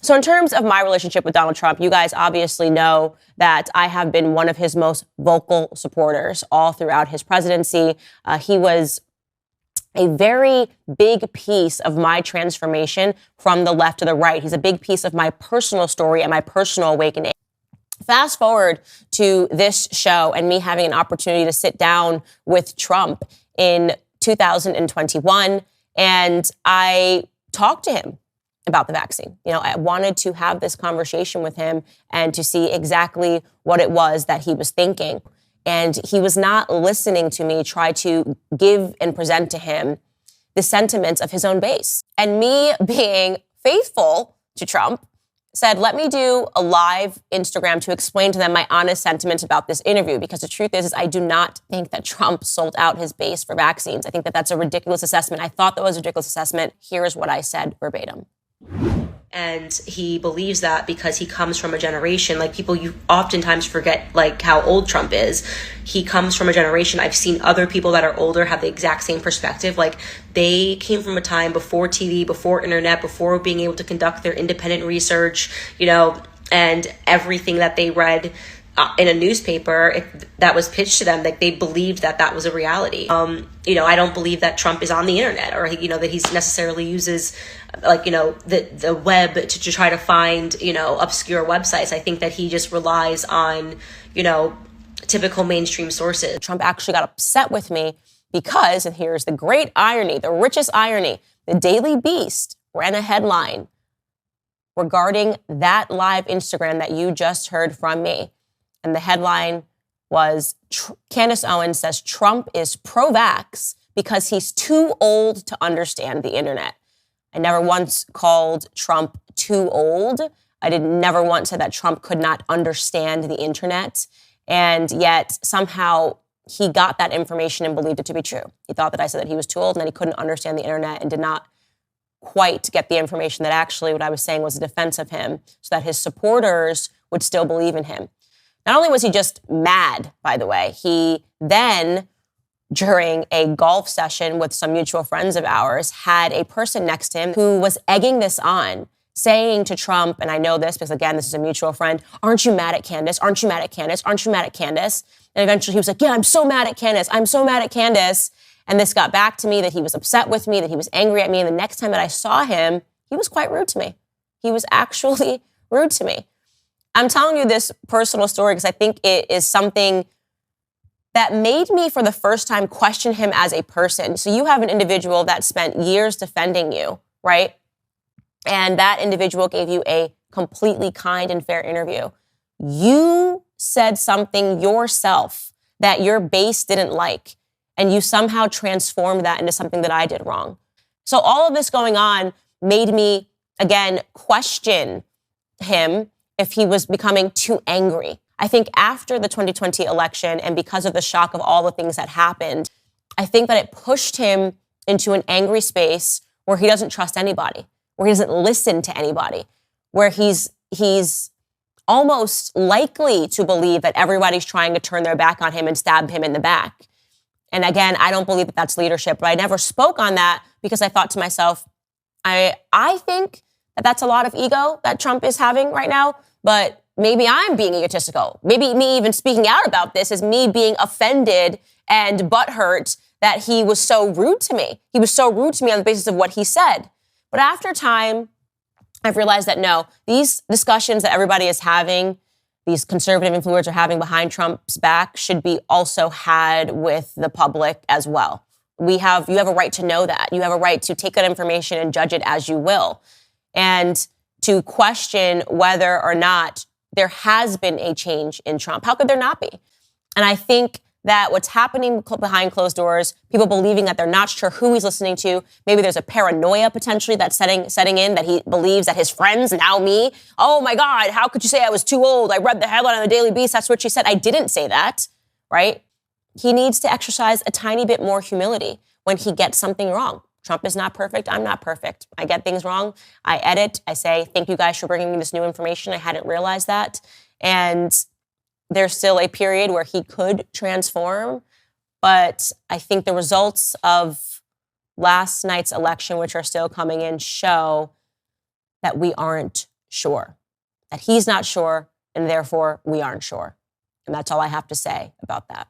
So in terms of my relationship with Donald Trump, you guys obviously know that I have been one of his most vocal supporters all throughout his presidency. He was a very big piece of my transformation from the left to the right. He's a big piece of my personal story and my personal awakening. Fast forward to this show and me having an opportunity to sit down with Trump in 2021, and I talked to him about the vaccine. You know, I wanted to have this conversation with him and to see exactly what it was that he was thinking. And he was not listening to me try to give and present to him the sentiments of his own base. And me being faithful to Trump said, let me do a live Instagram to explain to them my honest sentiments about this interview. Because the truth is I do not think that Trump sold out his base for vaccines. I think that that's a ridiculous assessment. I thought that was a ridiculous assessment. Here's what I said verbatim. And he believes that because he comes from a generation, like people, you oftentimes forget like how old Trump is. He comes from a generation. I've seen other people that are older have the exact same perspective. Like they came from a time before TV, before internet, before being able to conduct their independent research, you know, and everything that they read in a newspaper that was pitched to them, like they believed that that was a reality. You know, I don't believe that Trump is on the internet or, you know, that he necessarily uses like, you know, the web to try to find, you know, obscure websites. I think that he just relies on, you know, typical mainstream sources. Trump actually got upset with me because, and here's the great irony, the richest irony, the Daily Beast ran a headline regarding that live Instagram that you just heard from me. And the headline was, Candice Owens says Trump is pro-vax because he's too old to understand the internet. I never once called Trump too old. I never once said that Trump could not understand the internet. And yet somehow he got that information and believed it to be true. He thought that I said that he was too old and that he couldn't understand the internet and did not quite get the information that actually what I was saying was a defense of him so that his supporters would still believe in him. Not only was he just mad, by the way, he then, during a golf session with some mutual friends of ours, had a person next to him who was egging this on, saying to Trump, and I know this because, again, this is a mutual friend, aren't you mad at Candice? Aren't you mad at Candice? Aren't you mad at Candice? And eventually he was like, yeah, I'm so mad at Candice. I'm so mad at Candice. And this got back to me that he was upset with me, that he was angry at me. And the next time that I saw him, he was quite rude to me. He was actually rude to me. I'm telling you this personal story because I think it is something that made me, for the first time, question him as a person. So you have an individual that spent years defending you, right? And that individual gave you a completely kind and fair interview. You said something yourself that your base didn't like, and you somehow transformed that into something that I did wrong. So all of this going on made me, again, question him if he was becoming too angry. I think after the 2020 election and because of the shock of all the things that happened, I think that it pushed him into an angry space where he doesn't trust anybody, where he doesn't listen to anybody, where he's almost likely to believe that everybody's trying to turn their back on him and stab him in the back. And again, I don't believe that that's leadership, but I never spoke on that because I thought to myself, I think that that's a lot of ego that Trump is having right now, but maybe I'm being egotistical. Maybe me even speaking out about this is me being offended and butthurt that he was so rude to me. He was so rude to me on the basis of what he said. But after time, I've realized that no, these discussions that everybody is having, these conservative influencers are having behind Trump's back should be also had with the public as well. You have a right to know that. You have a right to take that information and judge it as you will. And to question whether or not there has been a change in Trump. How could there not be? And I think that what's happening behind closed doors, people believing that they're not sure who he's listening to, maybe there's a paranoia potentially that's setting in, that he believes that his friends, now me, oh my God, how could you say I was too old? I read the headline on the Daily Beast, that's what she said. I didn't say that, right? He needs to exercise a tiny bit more humility when he gets something wrong. Trump is not perfect. I'm not perfect. I get things wrong. I edit. I say, thank you guys for bringing me this new information. I hadn't realized that. And there's still a period where he could transform. But I think the results of last night's election, which are still coming in, show that we aren't sure, that he's not sure, and therefore we aren't sure. And that's all I have to say about that.